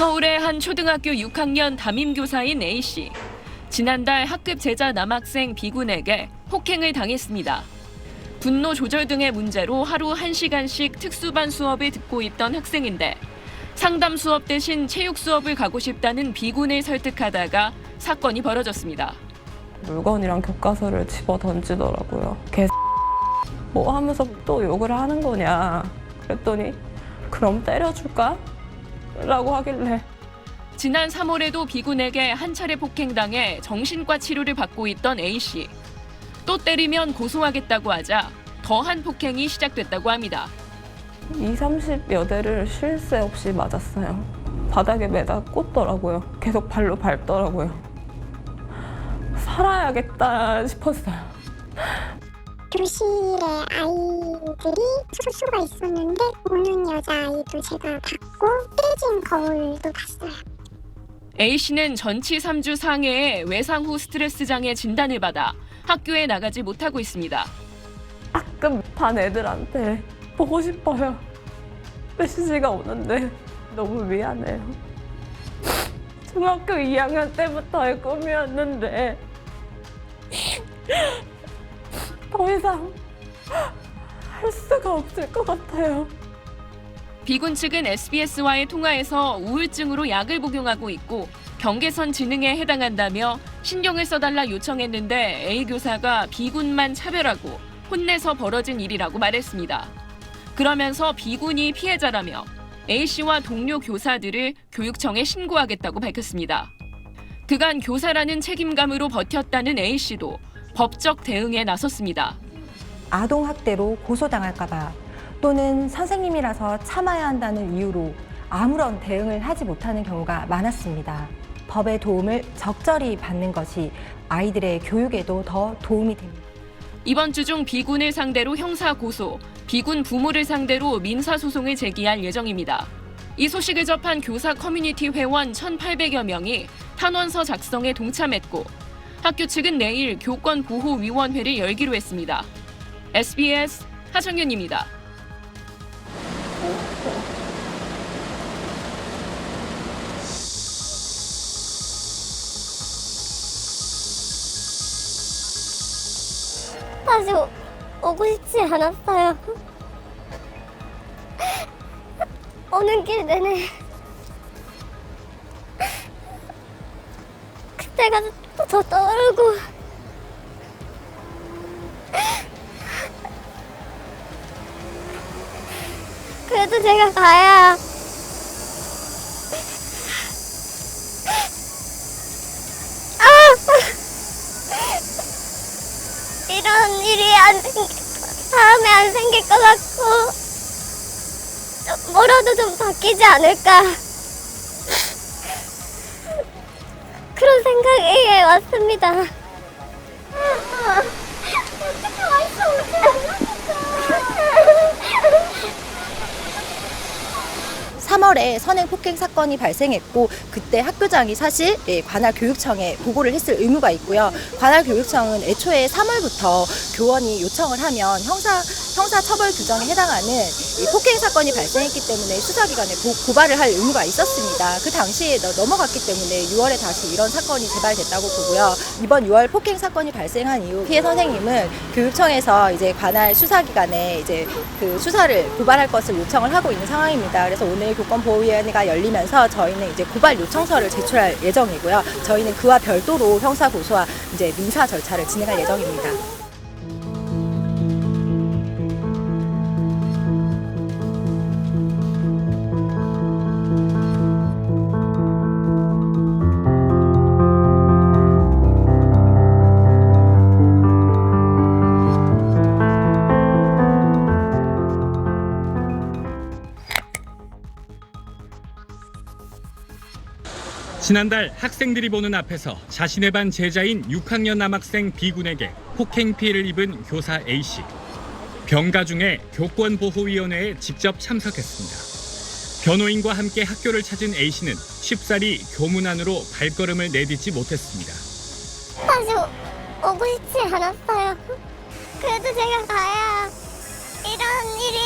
서울의 한 초등학교 6학년 담임교사인 A씨. 지난달 학급 제자 남학생 B군에게 폭행을 당했습니다. 분노 조절 등의 문제로 하루 1시간씩 특수반 수업을 듣고 있던 학생인데 상담 수업 대신 체육 수업을 가고 싶다는 B군을 설득하다가 사건이 벌어졌습니다. 물건이랑 교과서를 집어 던지더라고요. 뭐 하면서 또 욕을 하는 거냐. 그랬더니 그럼 때려줄까? 라고 하길래. 지난 3월에도 B군에게 한 차례 폭행당해 정신과 치료를 받고 있던 A씨. 또 때리면 고소하겠다고 하자 더한 폭행이 시작됐다고 합니다. 30여 대를 쉴 새 없이 맞았어요. 바닥에 매다 꽂더라고요. 계속 발로 밟더라고요. 살아야겠다 싶었어요. 교실에 아이들이 소수가 있었는데 우는 여자아이도 제가 봤고 깨진 거울도 봤어요. A씨는 전치 3주 상해에 외상 후 스트레스 장애 진단을 받아 학교에 나가지 못하고 있습니다. 가끔 반 애들한테 보고 싶어요. 메시지가 오는데 너무 미안해요. 중학교 2학년 때부터의 꿈이었는데 더 이상 할 수가 없을 것 같아요. B군 측은 SBS와의 통화에서 우울증으로 약을 복용하고 있고 경계선 지능에 해당한다며 신경을 써달라 요청했는데 A 교사가 B군만 차별하고 혼내서 벌어진 일이라고 말했습니다. 그러면서 B군이 피해자라며 A씨와 동료 교사들을 교육청에 신고하겠다고 밝혔습니다. 그간 교사라는 책임감으로 버텼다는 A씨도 법적 대응에 나섰습니다. 아동학대로 고소당할까봐 또는 선생님이라서 참아야 한다는 이유로 아무런 대응을 하지 못하는 경우가 많았습니다. 법의 도움을 적절히 받는 것이 아이들의 교육에도 더 도움이 됩니다. 이번 주 중 B군을 상대로 형사 고소, B군 부모를 상대로 민사소송을 제기할 예정입니다. 이 소식을 접한 교사 커뮤니티 회원 1,800여 명이 탄원서 작성에 동참했고 학교 측은 내일 교권보호위원회를 열기로 했습니다. SBS 하정윤입니다. 다시 오고 싶지 않았어요. 오는 길 내내 그때가 더 떠오르고 그래도 제가 가야 이런 일이 다음에 안 생길 것 같고 뭐라도 좀 바뀌지 않을까 그런 생각에 왔습니다. 어떻게 와있어 오지 않았어. 3월에 선행 폭행 사건이 발생했고 그때 학교장이 사실 관할 교육청에 보고를 했을 의무가 있고요. 관할 교육청은 애초에 3월부터 교원이 요청을 하면 형사 처벌 규정에 해당하는 이 폭행 사건이 발생했기 때문에 수사기관에 고발을 할 의무가 있었습니다. 그 당시에 넘어갔기 때문에 6월에 다시 이런 사건이 재발됐다고 보고요. 이번 6월 폭행 사건이 발생한 이후 피해 선생님은 교육청에서 이제 관할 수사기관에 이제 그 수사를 고발할 것을 요청을 하고 있는 상황입니다. 그래서 오늘 교권보호위원회가 열리면서 저희는 이제 고발 요청서를 제출할 예정이고요. 저희는 그와 별도로 형사 고소와 이제 민사 절차를 진행할 예정입니다. 지난달 학생들이 보는 앞에서 자신의 반 제자인 6학년 남학생 B군에게 폭행 피해를 입은 교사 A씨. 병가 중에 교권보호위원회에 직접 참석했습니다. 변호인과 함께 학교를 찾은 A씨는 쉽사리 교문 안으로 발걸음을 내딛지 못했습니다. 다시 오고 싶지 않았어요. 그래도 제가 가야 이런 일이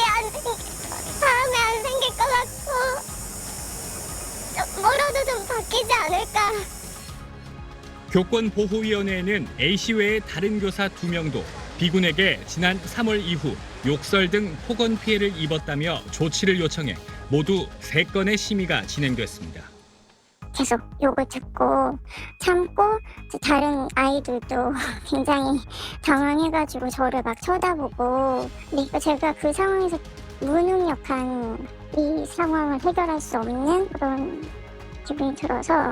다음에 안 생길 것 같고 뭐라도 좀 바뀌지 않을까. 교권보호위원회에는 A씨 외에 다른 교사 2명도 B군에게 지난 3월 이후 욕설 등 폭언 피해를 입었다며 조치를 요청해 모두 3건의 심의가 진행됐습니다. 계속 욕을 듣고 참고 다른 아이들도 굉장히 당황해가지고 저를 막 쳐다보고 그러니까 제가 그 상황에서 무능력한 이 상황을 해결할 수 없는 그런 기분이 들어서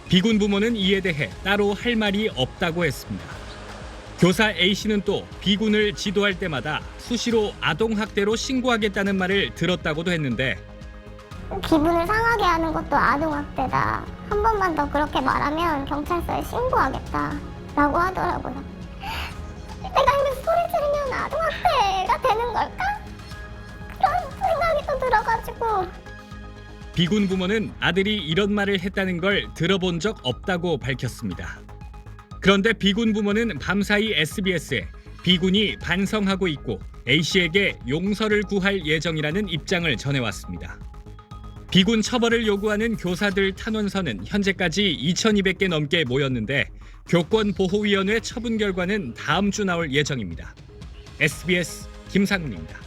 B군 부모는 이에 대해 따로 할 말이 없다고 했습니다. 교사 A씨는 또 B군을 지도할 때마다 수시로 아동학대로 신고하겠다는 말을 들었다고도 했는데 기분을 상하게 하는 것도 아동학대다. 한 번만 더 그렇게 말하면 경찰서에 신고하겠다라고 하더라고요. 내가 이렇게 소리 지르면 아동학대가 되는 걸까? 그런 생각이 또 들어가지고 B군 부모는 아들이 이런 말을 했다는 걸 들어본 적 없다고 밝혔습니다. 그런데 B군 부모는 밤사이 SBS에 B군이 반성하고 있고 A씨에게 용서를 구할 예정이라는 입장을 전해왔습니다. B군 처벌을 요구하는 교사들 탄원서는 현재까지 2,200개 넘게 모였는데 교권보호위원회 처분 결과는 다음 주 나올 예정입니다. SBS 김상훈입니다.